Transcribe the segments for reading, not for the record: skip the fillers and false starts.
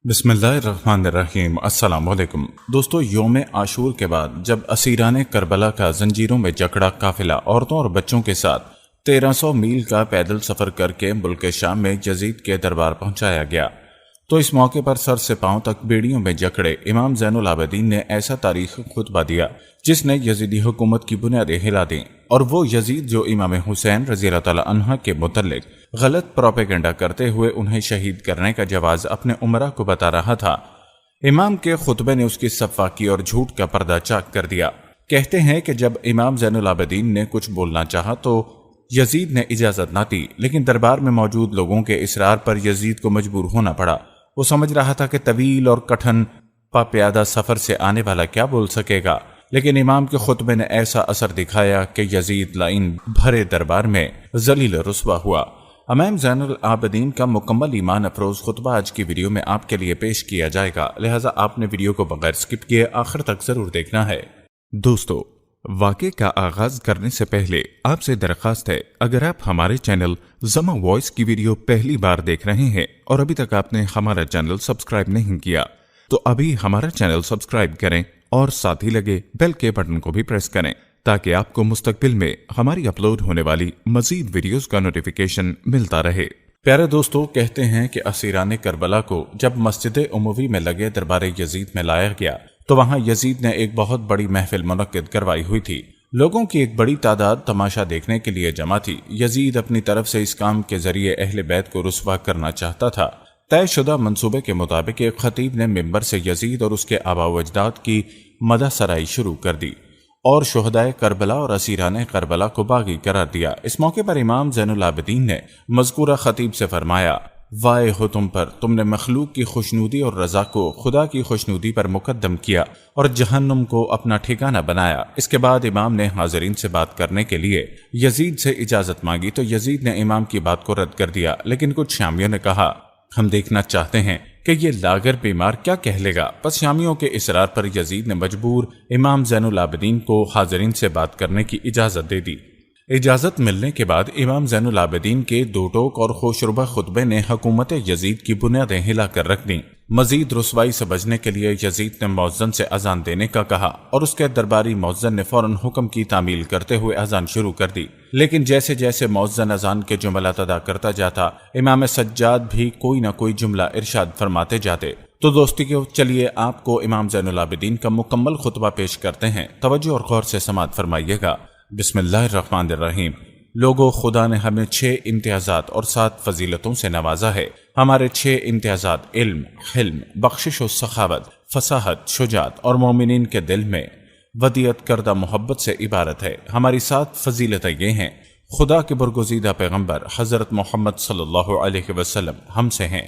बिस्मिल्लाहिर्रहमानिर्रहीम। अस्सलाम वालेकुम दोस्तों, यौम आशूर के बाद जब असीरान करबला का जंजीरों में जकड़ा काफिला औरतों और बच्चों के साथ 1300 मील का पैदल सफर करके मुल्क शाम में यजीद के दरबार पहुंचाया गया, तो इस मौके पर सर से पांव तक बेड़ियों में जकड़े इमाम ज़ैनुल आबिदीन ने ऐसा तारीखी खुतबा दिया जिसने यजीदी हुकूमत की बुनियादें हिला दी। और वो यजीद जो इमाम हुसैन रज़ी अल्लाह तआला अन्हा के मुतल्लिक गलत प्रोपेगेंडा करते हुए उन्हें शहीद करने का जवाज अपने उमरा को बता रहा था, इमाम के खुतबे ने उसकी सफ़ाकी और झूठ का पर्दा चाक कर दिया। कहते हैं कि जब इमाम ज़ैनुल आबिदीन ने कुछ बोलना चाहा तो यजीद ने इजाज़त ना दी, लेकिन दरबार में मौजूद लोगों के इसरार पर यजीद को मजबूर होना पड़ा। वो समझ रहा था कि तवील और कठिन पाप्यादा सफर से आने वाला क्या बोल सकेगा, लेकिन इमाम के खुतबे ने ऐसा असर दिखाया कि यजीद लाइन भरे दरबार में जलील रुस्वा हुआ। इमाम ज़ैनुल आबिदीन का मुकम्मल ईमान अफरोज खुतबा आज की वीडियो में आपके लिए पेश किया जाएगा, लिहाजा आपने वीडियो को बगैर स्किप किए आखिर तक जरूर देखना है। दोस्तों, वाक़े का आगाज करने से पहले आपसे दरख्वास्त है, अगर आप हमारे चैनल ज़मा वॉइस की वीडियो पहली बार देख रहे हैं और अभी तक आपने हमारा चैनल सब्सक्राइब नहीं किया तो अभी हमारा चैनल सब्सक्राइब करें और साथ ही लगे बेल के बटन को भी प्रेस करें ताकि आपको मुस्तकबिल में हमारी अपलोड होने वाली मजीद वीडियोस का नोटिफिकेशन मिलता रहे। प्यारे दोस्तों, कहते हैं कि असीरान करबला को जब मस्जिद उमवी में लगे दरबार यजीद में लाया गया तो वहां यजीद ने एक बहुत बड़ी महफिल मुनक्किद करवाई हुई थी। लोगों की एक बड़ी तादाद तमाशा देखने के लिए जमा थी। यजीद अपनी तरफ से इस काम के जरिए अहले बैत को रुस्वा करना चाहता था। तयशुदा मंसूबे के मुताबिक एक खतीब ने मिंबर से यजीद और उसके आबा व अजदाद की मदह सराई शुरू कर दी और शुहदाए करबला और असीरान करबला को बागी करार दिया। इस मौके पर इमाम ज़ैनुल आबिदीन ने मज़कूरा खतीब से फरमाया, वाए हो तुम पर, तुमने मखलूक की खुशनूदी और रजा को खुदा की खुशनूदी पर मुकद्दम किया और जहन्नुम को अपना ठिकाना बनाया। इसके बाद इमाम ने हाज़रीन से बात करने के लिए यजीद से इजाज़त मांगी तो यजीद ने इमाम की बात को रद्द कर दिया, लेकिन कुछ शामियों ने कहा, हम देखना चाहते हैं कि ये लागर बीमार क्या कह लेगा। बस शामियों के इसरार पर यजीद ने मजबूर इमाम ज़ैनुल आबिदीन को हाज़रीन से बात करने की इजाज़त दे दी। इजाज़त मिलने के बाद इमाम ज़ैनुल आबिदीन के दो टोक और खुशरुबा खुतबे ने हुकूमत यजीद की बुनियादें हिला कर रख दी। मजीद रुसवाई से बचने के लिए यजीद ने मौज़्ज़न से अजान देने का कहा और उसके दरबारी मौज़्ज़न ने फौरन हुक्म की तामील करते हुए अजान शुरू कर दी। लेकिन जैसे जैसे मौज़्ज़न अजान के जुमलात अदा करता जाता, इमाम सज्जाद भी कोई न कोई जुमला इरशाद फरमाते जाते। तो दोस्तों, चलिए आपको इमाम ज़ैनुल आबिदीन का मुकम्मल खुतबा पेश करते हैं। तवज्जो और गौर से समाअत फरमाइएगा। बिस्मिल्लाहिर्रहमानिर्रहीम। लोगों, खुदा ने हमें 6 इम्तियाज़ात और 7 फजीलतों से नवाजा है। हमारे 6 इम्तियाज़ात इल्म, हिल्म, बख्शिश और सखावत, फसाहत, शुजात और मोमिनीन के दिल में वदियत करदा मोहब्बत से इबारत है। हमारी 7 फजीलतें ये हैं, खुदा के बरगुज़ीदा पैगम्बर हज़रत मोहम्मद सल्लल्लाहु अलैहि वसल्लम हमसे हैं,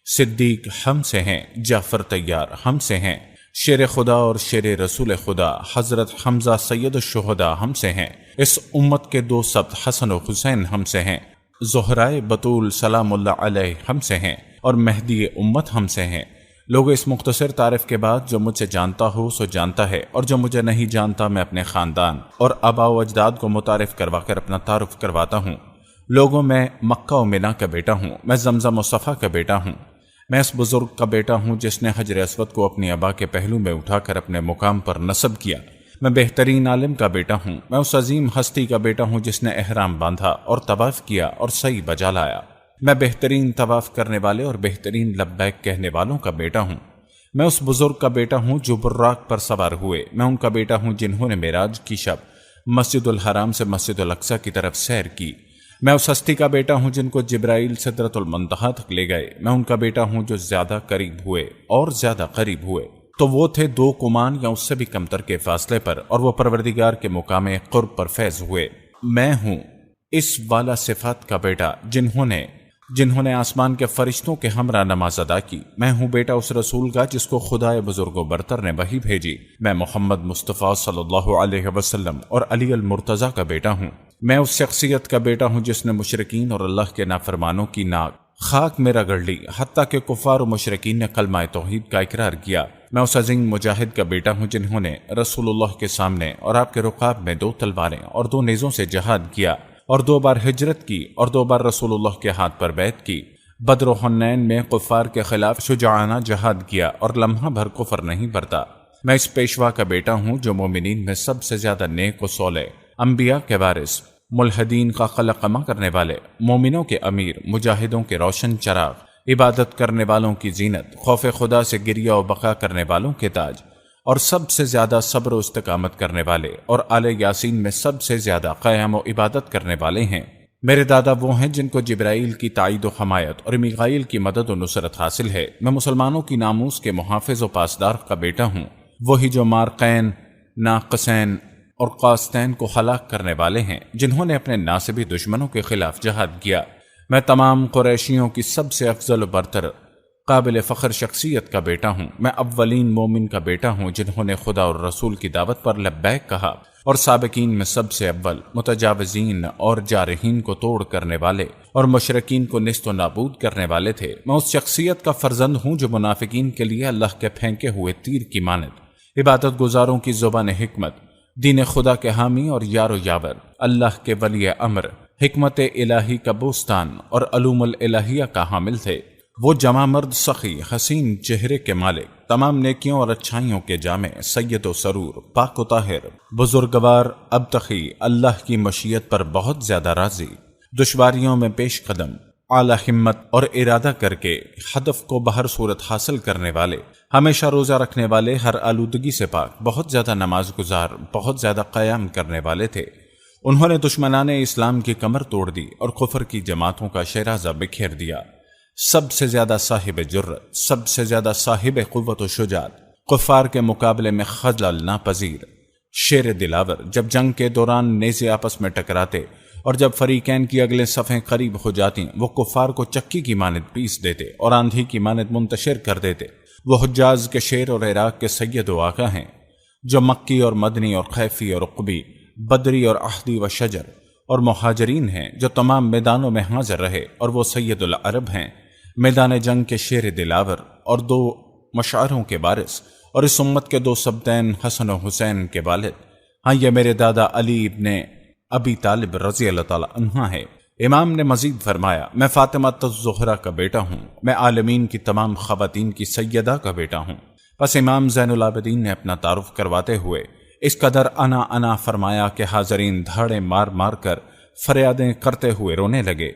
सिद्दीक हमसे हैं, जाफ़र तैयार हमसे हैं, शेर खुदा और शेर रसूल खुदा हजरत हमजा सैयद शुहदा हमसे हैं, इस उम्मत के 2 सब्त हसन और हुसैन हमसे हैं, ज़ोहराए बतूल सलामुल्लाह अलैह हमसे हैं और मेहदी उम्मत हमसे हैं। लोग, इस मुख्तसर तारीफ के बाद जो मुझसे जानता हो सो जानता है और जो मुझे नहीं जानता मैं अपने ख़ानदान और आबा व अजदाद को मुतारिफ करवा कर अपना तारुफ करवाता हूँ। लोगों, मैं मक्का व मिना का बेटा हूँ, मैं जमजम व सफ़ा का बेटा हूँ, मैं इस बुजुर्ग का बेटा हूँ जिसने हजर अस्वद को अपनी अबा के पहलू में उठाकर अपने मुकाम पर नस्ब किया। मैं बेहतरीन आलिम का बेटा हूँ, मैं उस अजीम हस्ती का बेटा हूँ जिसने एहराम बांधा और तवाफ किया और सही बजा लाया। मैं बेहतरीन तवाफ करने वाले और बेहतरीन लब्बैक कहने वालों का बेटा हूँ। मैं उस बुजुर्ग का बेटा हूँ जो बुर्राक पर सवार हुए। मैं उनका बेटा हूँ जिन्होंने मेराज की शब मस्जिदुल हराम से मस्जिदुल अक्सा की तरफ सैर की। मैं उस हस्ती का बेटा हूँ जिनको जिब्राइल सिदरतुल मुंतहा तक ले गए। मैं उनका बेटा हूँ जो ज्यादा करीब हुए और ज्यादा करीब हुए तो वो थे 2 कुमान या उससे भी कमतर के फासले पर, और वो परवरदिगार के मुकामे कुर्ब पर फैज हुए। मैं हूँ इस वाला सिफात का बेटा जिन्होंने आसमान के फरिश्तों के हमरा नमाज अदा की। मैं हूँ बेटा उस रसूल का जिसको खुदाए बुजुर्गो बरतर ने वही भेजी। मैं मोहम्मद मुस्तफ़ा सल्लल्लाहु अलैहि वसल्लम और अली अल मुर्तज़ा का बेटा हूँ। मैं उस शख्सियत का बेटा हूँ जिसने मुशरिकीन और अल्लाह के नाफरमानों की नाक खाक में रगड़ ली, हत्ता के कुफार और मुशरिकीन ने कलमा तौहीद का इकरार किया। मैं उस अजीम मुजाहिद का बेटा हूँ जिन्होंने रसूलुल्लाह के सामने और आपके रुकाब में 2 तलवारें और 2 नेज़ों से जहाद किया और 2 बार हिजरत की और 2 बार रसूलुल्लाह के हाथ पर बैत की। بدر و حنین میں کفار کے خلاف شجاعانہ جہاد کیا اور لمحہ بھر کفر نہیں برتا۔ میں اس پیشوا کا بیٹا ہوں جو مومنین میں سب سے زیادہ نیک و صالح، انبیاء کے وارث، ملحدین کا قلقمہ کرنے والے، مومنوں کے امیر، مجاہدوں کے روشن چراغ، عبادت کرنے والوں کی زینت، خوف خدا سے گریہ و بقا کرنے والوں کے تاج، اور سب سے زیادہ صبر و استقامت کرنے والے، اور آل یاسین میں سب سے زیادہ قیام و عبادت کرنے والے ہیں۔ میرے دادا وہ ہیں جن کو جبرائیل کی تائید و حمایت اور میکائیل کی مدد و نصرت حاصل ہے۔ میں مسلمانوں کی ناموس کے محافظ و پاسدار کا بیٹا ہوں، وہی جو مارقین، ناقصین اور قاسطین کو ہلاک کرنے والے ہیں، جنہوں نے اپنے ناصبی دشمنوں کے خلاف جہاد کیا۔ میں تمام قریشیوں کی سب سے افضل و برتر قابل فخر شخصیت کا بیٹا ہوں۔ میں اولین مومن کا بیٹا ہوں جنہوں نے خدا اور رسول کی دعوت پر لبیک کہا، اور سابقین میں سب سے اول، متجاوزین اور جارحین کو توڑ کرنے والے اور مشرکین کو نیست و نابود کرنے والے تھے۔ میں اس شخصیت کا فرزند ہوں جو منافقین کے لیے اللہ کے پھینکے ہوئے تیر کی مانند، عبادت گزاروں کی زبان حکمت، دین خدا کے حامی اور یار و یاور، اللہ کے ولی امر، حکمت الہی کا بوستان اور علوم الالہیہ کا حامل تھے۔ وہ جمع مرد، سخی، حسین چہرے کے مالک، تمام نیکیوں اور اچھائیوں کے جامع، سید و سرور، پاک و طاہر، بزرگوار، ابتخی، اللہ کی مشیت پر بہت زیادہ راضی، دشواریوں میں پیش قدم، اعلی ہمت اور ارادہ کر کے ہدف کو بہر صورت حاصل کرنے والے، ہمیشہ روزہ رکھنے والے، ہر آلودگی سے پاک، بہت زیادہ نماز گزار، بہت زیادہ قیام کرنے والے تھے۔ انہوں نے دشمنان اسلام کی کمر توڑ دی اور کفر کی جماعتوں کا شیرازہ بکھیر دیا۔ سب سے زیادہ صاحب جرت، سب سے زیادہ صاحب قوت و شجاعت، کفار کے مقابلے میں خجل ناپذیر، شیر دلاور، جب جنگ کے دوران نیزے آپس میں ٹکراتے اور جب فریقین کی اگلے صفیں قریب ہو جاتی، وہ کفار کو چکی کی مانند پیس دیتے اور آندھی کی مانند منتشر کر دیتے۔ وہ حجاز کے شیر اور عراق کے سید و آقا ہیں، جو مکی اور مدنی اور خیفی اور عقبی، بدری اور احدی و شجر اور مہاجرین ہیں، جو تمام میدانوں میں حاضر رہے، اور وہ سید العرب ہیں، میدان جنگ کے شیر دلاور اور دو مشعروں کے وارث، اور اس امت کے دو سبتین حسن و حسین کے والد۔ ہاں، یہ میرے دادا علی ابن ابی طالب رضی اللہ تعالی عنہ ہے۔ امام نے مزید فرمایا، میں فاطمہ الزہرا کا بیٹا ہوں، میں عالمین کی تمام خواتین کی سیدہ کا بیٹا ہوں۔ پس امام زین العابدین نے اپنا تعارف کرواتے ہوئے اس قدر انا فرمایا کہ حاضرین دھاڑے مار مار کر فریادیں کرتے ہوئے رونے لگے،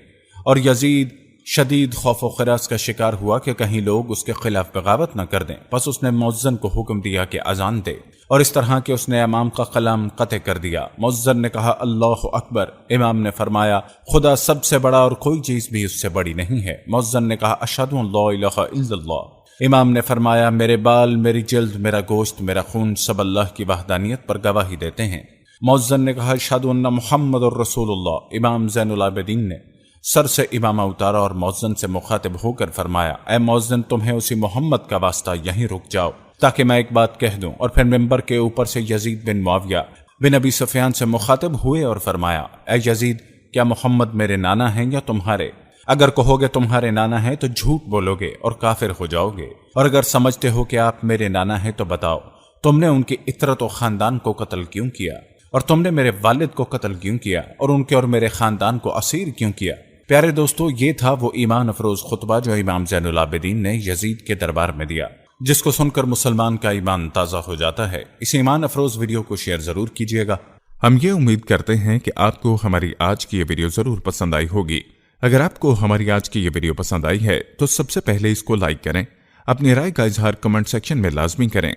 اور یزید شدید خوف و خراس کا شکار ہوا کہ کہیں لوگ اس کے خلاف بغاوت نہ کر دیں۔ پس اس نے مؤذن کو حکم دیا کہ اذان دے، اور اس طرح کہ اس نے امام کا کلام قطع کر دیا۔ مؤذن نے کہا اللہ اکبر، امام نے فرمایا خدا سب سے بڑا اور کوئی چیز بھی اس سے بڑی نہیں ہے۔ مؤذن نے کہا اشہد ان لا الہ الا اللہ۔ امام نے فرمایا میرے بال، میری جلد، میرا گوشت، میرا خون سب اللہ کی وحدانیت پر گواہی دیتے ہیں۔ مؤذن نے کہا اشہد ان محمد الرسول اللہ۔ امام زین العابدین نے سر سے امامہ اتارا اور مؤذن سے مخاطب ہو کر فرمایا اے مؤذن، تمہیں اسی محمد کا واسطہ یہیں رک جاؤ تاکہ میں ایک بات کہہ دوں۔ اور پھر ممبر کے اوپر سے یزید بن معاویہ بن ابی سفیان سے مخاطب ہوئے اور فرمایا اے یزید، کیا محمد میرے نانا ہیں یا تمہارے؟ اگر کہو گے تمہارے نانا ہیں تو جھوٹ بولو گے اور کافر ہو جاؤ گے، اور اگر سمجھتے ہو کہ آپ میرے نانا ہیں تو بتاؤ تم نے ان کی عطرت و خاندان کو قتل کیوں کیا، اور تم نے میرے والد کو قتل کیوں کیا، اور ان کے اور میرے خاندان کو اسیر کیوں کیا؟ پیارے دوستو، یہ تھا وہ ایمان افروز خطبہ جو امام زین العابدین نے یزید کے دربار میں دیا، جس کو سن کر مسلمان کا ایمان تازہ ہو جاتا ہے۔ اس ایمان افروز ویڈیو کو شیئر ضرور کیجیے گا۔ ہم یہ امید کرتے ہیں کہ آپ کو ہماری آج کی یہ ویڈیو ضرور پسند آئی ہوگی۔ اگر آپ کو ہماری آج کی یہ ویڈیو پسند آئی ہے تو سب سے پہلے اس کو لائک کریں، اپنی رائے کا اظہار کمنٹ سیکشن میں لازمی کریں۔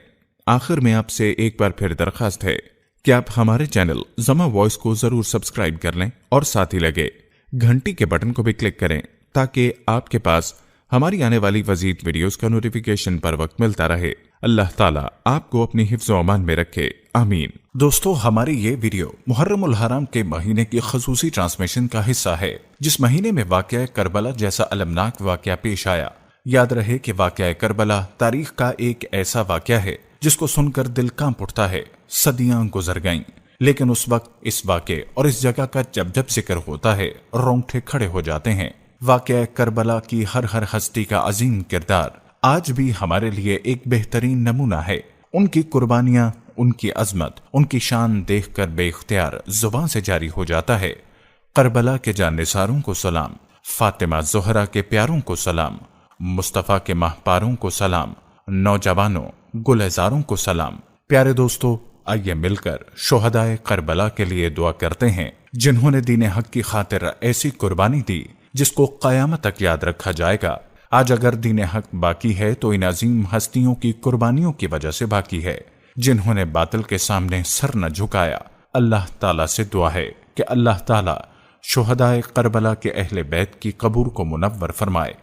آخر میں آپ سے ایک بار پھر درخواست ہے کہ آپ ہمارے چینل زما وائس کو ضرور سبسکرائب کر لیں، اور ساتھ ہی لگے گھنٹی کے بٹن کو بھی کلک کریں تاکہ آپ کے پاس ہماری آنے والی مزید ویڈیوز کا نوٹیفیکیشن پر وقت ملتا رہے۔ اللہ تعالیٰ آپ کو اپنی حفظ و امان میں رکھے، آمین۔ دوستو، ہماری یہ ویڈیو محرم الحرام کے مہینے کی خصوصی ٹرانسمیشن کا حصہ ہے، جس مہینے میں واقعہ کربلا جیسا المناک واقعہ پیش آیا۔ یاد رہے کہ واقعہ کربلا تاریخ کا ایک ایسا واقعہ ہے جس کو سن کر دل کانپ اٹھتا ہے۔ صدیاں گزر گئیں، لیکن اس وقت اس واقعے اور اس جگہ کا جب ذکر ہوتا ہے رونگٹے کھڑے ہو جاتے ہیں۔ واقعہ کربلا کی ہر ہستی کا عظیم کردار آج بھی ہمارے لیے ایک بہترین نمونہ ہے۔ ان کی قربانیاں، ان کی عظمت، ان کی شان دیکھ کر بے اختیار زبان سے جاری ہو جاتا ہے کربلا کے جانثاروں کو سلام، फातिमा ज़ोहरा के प्यारों को सलाम, मुस्तफ़ा के माहपारों को सलाम, नौजवानों गुलजारों को सलाम। प्यारे दोस्तों, आइए मिलकर शोहदाए करबला के लिए दुआ करते हैं, जिन्होंने दीन हक की खातिर ऐसी कुर्बानी दी जिसको क़यामत तक याद रखा जाएगा। आज अगर दीन हक बाकी है तो इन अजीम हस्तियों की कुर्बानियों की वजह से बाकी है, जिन्होंने बातिल के सामने सर न झुकाया। अल्लाह ताला से दुआ है कि अल्लाह ताला शोहदाए करबला के अहले बैत की कब्र को मुनव्वर फरमाए।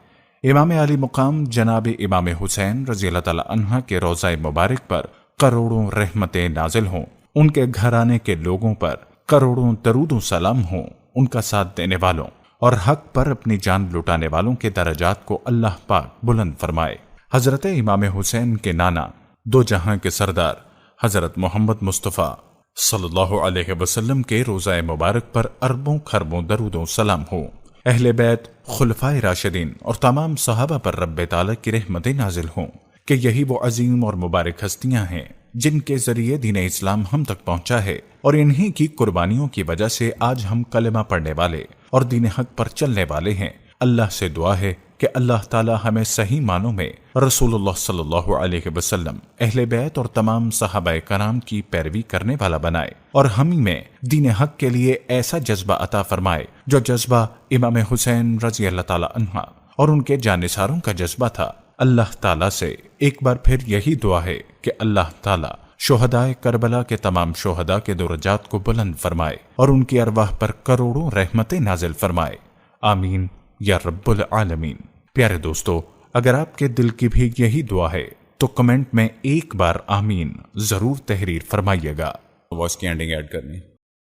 इमाम अली मुकाम जनाब इमाम हुसैन रज़ी अल्लाह ताला अन्हा के रोज़ा मुबारक पर करोड़ों रहमतें नाजिल हों, उनके घराने के लोगों पर करोड़ों दरूद सलाम हों, उनका साथ देने वालों और हक पर अपनी जान लुटाने वालों के दरजात को अल्लाह पाक बुलंद फरमाए। हजरत इमाम हुसैन के नाना दो जहां के सरदार हजरत मोहम्मद मुस्तफ़ा सल्लल्लाहु अलैहि वसल्लम के रोज़ा मुबारक पर अरबों खरबों दरूदों सलाम हो। अहले बैत, खुलफाए राशिदीन और तमाम सहाबा पर रब्बे ताला की रहमतें नाजिल हों कि यही वो अजीम और मुबारक हस्तियां हैं जिनके जरिए दीन इस्लाम हम तक पहुंचा है, और इन्हीं की कुर्बानियों की वजह से आज हम कलमा पढ़ने वाले और दीन हक पर चलने वाले हैं। अल्लाह से दुआ है कि अल्लाह ताला हमें सही मानों में रसूलुल्लाह सल्लल्लाहु अलैहि वसल्लम, अहले बैत और तमाम सहाबाए कराम की पैरवी करने वाला बनाए, और हम में दीन हक के लिए ऐसा जज्बा अता फरमाए जो जज्बा इमाम हुसैन रज़ी अल्लाह ताला अन्हा और उनके जानिसारों का जज्बा था। अल्लाह ताला से एक बार फिर यही दुआ है कि अल्लाह ताला शोहदाए करबला के तमाम शोहदा के दरजात को बुलंद फरमाए और उनकी अरवाह पर करोड़ों रहमतें नाजिल फरमाए। आमीन या रब्बुल आलमीन। प्यारे दोस्तों, अगर आपके दिल की भी यही दुआ है तो कमेंट में एक बार आमीन जरूर तहरीर फरमाइएगा। वॉइस की एंडिंग ऐड करनी।